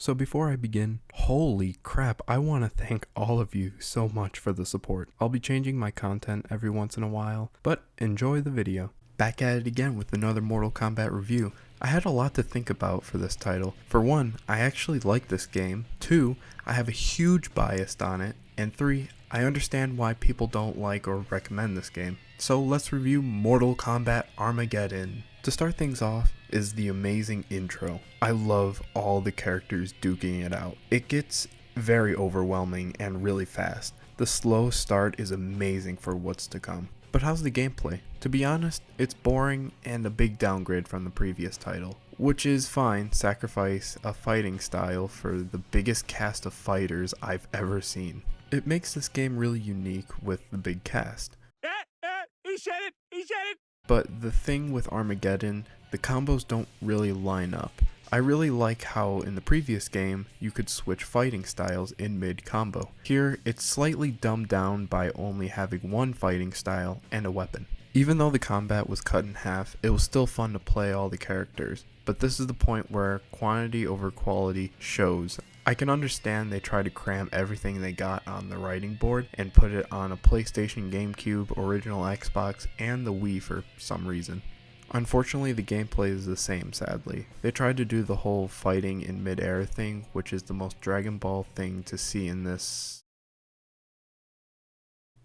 So before I begin, holy crap, I want to thank all of you so much for the support. I'll be changing my content every once in a while, but enjoy the video. Back at it again with another Mortal Kombat review. I had a lot to think about for this title. For one, I actually like this game. 2, I have a huge bias on it. And 3, I understand why people don't like or recommend this game. So let's review Mortal Kombat Armageddon. To start things off is the amazing intro. I love all the characters duking it out. It gets very overwhelming and really fast. The slow start is amazing for what's to come. But how's the gameplay? To be honest, it's boring and a big downgrade from the previous title. Which is fine, sacrifice a fighting style for the biggest cast of fighters I've ever seen. It makes this game really unique with the big cast. He said it! He said it! But the thing with Armageddon, the combos don't really line up. I really like how in the previous game, you could switch fighting styles in mid-combo. Here, it's slightly dumbed down by only having one fighting style and a weapon. Even though the combat was cut in half, it was still fun to play all the characters. But this is the point where quantity over quality shows. I can understand they try to cram everything they got on the writing board and put it on a PlayStation, GameCube, original Xbox, and the Wii for some reason. Unfortunately, the gameplay is the same, sadly. They tried to do the whole fighting in mid-air thing, which is the most Dragon Ball thing to see in this...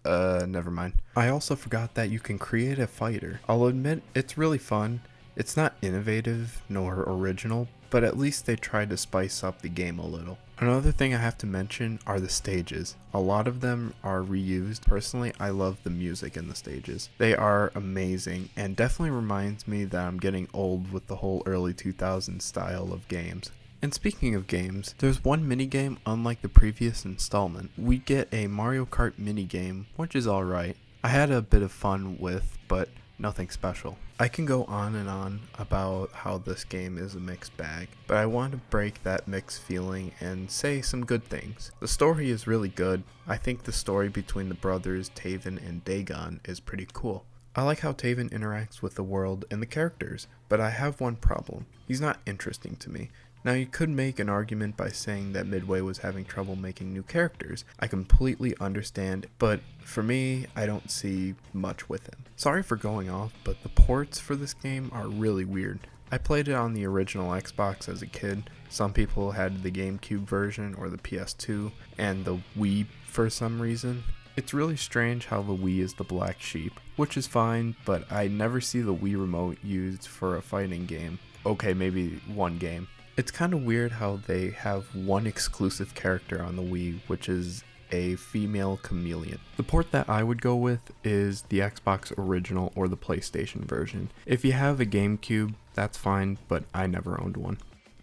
never mind. I also forgot that you can create a fighter. I'll admit, it's really fun. It's not innovative nor original, but at least they tried to spice up the game a little. Another thing I have to mention are the stages. A lot of them are reused. Personally, I love the music in the stages. They are amazing and definitely reminds me that I'm getting old with the whole early 2000s style of games. And speaking of games, there's one minigame unlike the previous installment. We get a Mario Kart minigame, which is alright. I had a bit of fun with, but nothing special. I can go on and on about how this game is a mixed bag, but I want to break that mixed feeling and say some good things. The story is really good. I think the story between the brothers Taven and Dagon is pretty cool. I like how Taven interacts with the world and the characters, but I have one problem. He's not interesting to me. Now you could make an argument by saying that Midway was having trouble making new characters. I completely understand, but for me, I don't see much with him. Sorry for going off, but the ports for this game are really weird. I played it on the original Xbox as a kid. Some people had the GameCube version or the PS2 and the Wii for some reason. It's really strange how the Wii is the black sheep, which is fine, but I never see the Wii remote used for a fighting game. Okay, maybe one game. It's kind of weird how they have one exclusive character on the Wii, which is a female chameleon. The port that I would go with is the Xbox original or the PlayStation version. If you have a GameCube, that's fine, but I never owned one.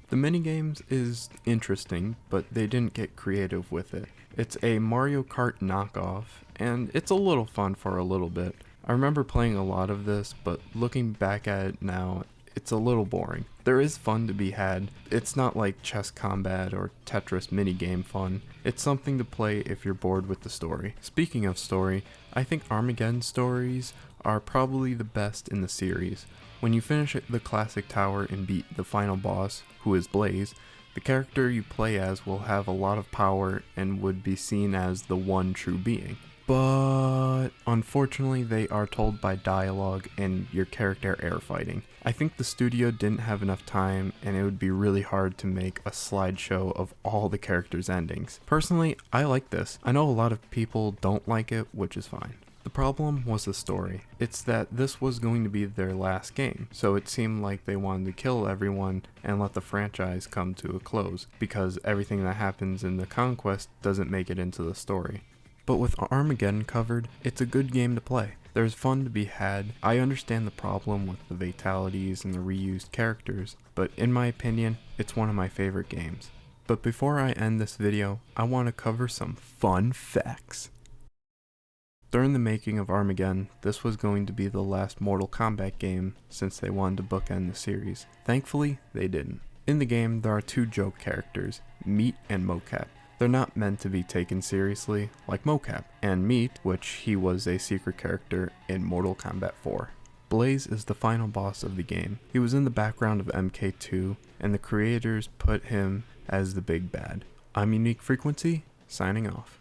The minigames is interesting, but they didn't get creative with it. It's a Mario Kart knockoff, and it's a little fun for a little bit. I remember playing a lot of this, but looking back at it now, it's a little boring. There is fun to be had. It's not like chess combat or Tetris minigame fun. It's something to play if you're bored with the story. Speaking of story, I think Armageddon stories are probably the best in the series. When you finish the classic tower and beat the final boss, who is Blaze, the character you play as will have a lot of power and would be seen as the one true being. But unfortunately they are told by dialogue and your character air fighting. I think the studio didn't have enough time and it would be really hard to make a slideshow of all the characters' endings. Personally, I like this. I know a lot of people don't like it, which is fine. The problem was the story. It's that this was going to be their last game, so it seemed like they wanted to kill everyone and let the franchise come to a close, because everything that happens in the conquest doesn't make it into the story. But with Armageddon covered, it's a good game to play. There's fun to be had. I understand the problem with the fatalities and the reused characters, but in my opinion, it's one of my favorite games. But before I end this video, I want to cover some fun facts. During the making of Armageddon, this was going to be the last Mortal Kombat game since they wanted to bookend the series. Thankfully, they didn't. In the game, there are 2 joke characters, Meat and Mocap. They're not meant to be taken seriously, like Mocap, and Meat, which he was a secret character in Mortal Kombat 4. Blaze is the final boss of the game. He was in the background of MK2, and the creators put him as the big bad. I'm Unique Frequency, signing off.